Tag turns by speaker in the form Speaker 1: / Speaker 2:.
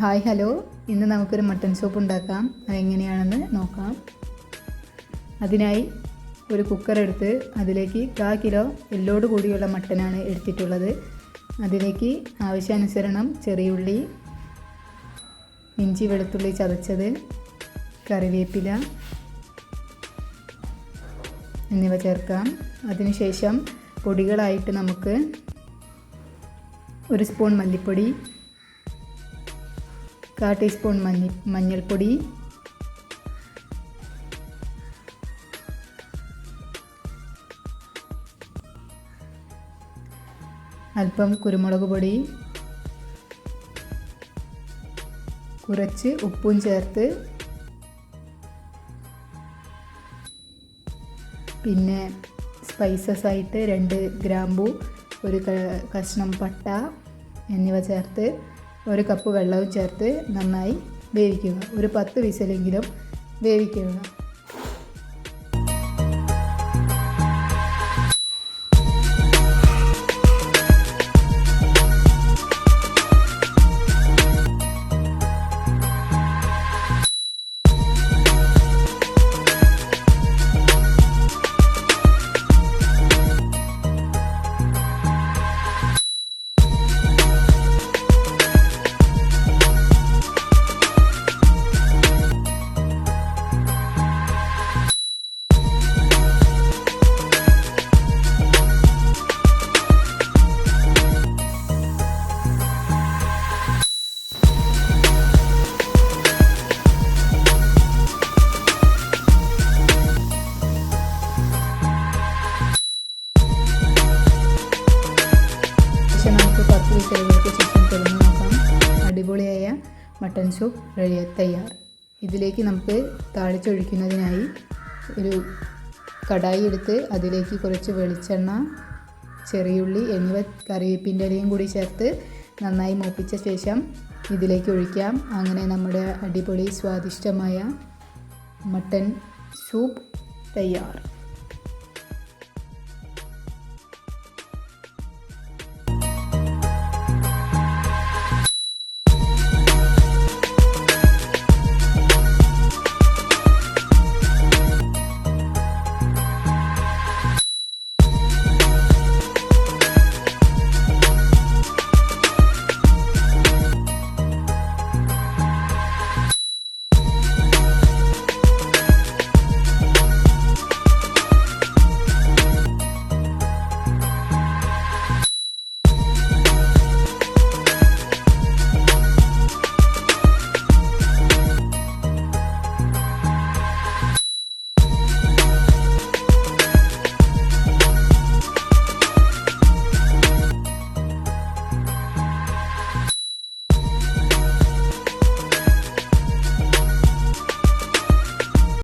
Speaker 1: Hi hello, ഇന്ന് നമുക്കൊരു mutton soup ഉണ്ടാക്കാം. അതെങ്ങനെയാണെന്ന് നോക്കാം. അതിനായി ഒരു കുക്കർ എടുത്ത് അതിലേക്ക് 1/4 കിലോ എല്ലോട് കൂടിയുള്ള മട്ടനാണ് എടുത്തിട്ടുള്ളത്. അതിലേക്ക് ആവശ്യാനുസരണം ചെറിയുള്ളി, ഇഞ്ചി വെളുത്തുള്ളി ചതച്ചത്, കറിവേപ്പില എന്നിവ ചേർക്കാം. അതിനുശേഷം പൊടികളായിട്ട് നമുക്ക് 1 സ്പൂൺ മല്ലിപ്പൊടി, 1/4 ടീസ്പൂൺ മഞ്ഞൾപ്പൊടി, അല്പം കുരുമുളക് പൊടി, കുറച്ച് ഉപ്പും ചേർത്ത് പിന്നെ സ്പൈസസ് ആയിട്ട് 2 ഗ്രാമ്പൂ, 1 കഷ്ണം പട്ട എന്നിവ ചേർത്ത് 1 കപ്പ് വെള്ളവും ചേർത്ത് നന്നായി വേവിക്കുക. ഒരു 10 വിസിലെങ്കിലും വേവിക്കുക. നമുക്ക് 10 വിസിലുകൾക്ക് ശേഷം തുറന്ന് നോക്കാം. അടിപൊളിയായ മട്ടൻ സൂപ്പ് തയ്യാർ. ഇതിലേക്ക് നമുക്ക് താളിച്ചൊഴിക്കുന്നതിനായി ഒരു കടായി എടുത്ത് അതിലേക്ക് കുറച്ച് വെളിച്ചെണ്ണ, ചെറിയുള്ളി എന്നിവ കറിവേപ്പിൻ്റെ ഇലയും കൂടി ചേർത്ത് നന്നായി മൂപ്പിച്ച ശേഷം ഇതിലേക്ക് ഒഴിക്കാം. അങ്ങനെ നമ്മുടെ അടിപൊളി സ്വാദിഷ്ടമായ മട്ടൻ സൂപ്പ് തയ്യാർ.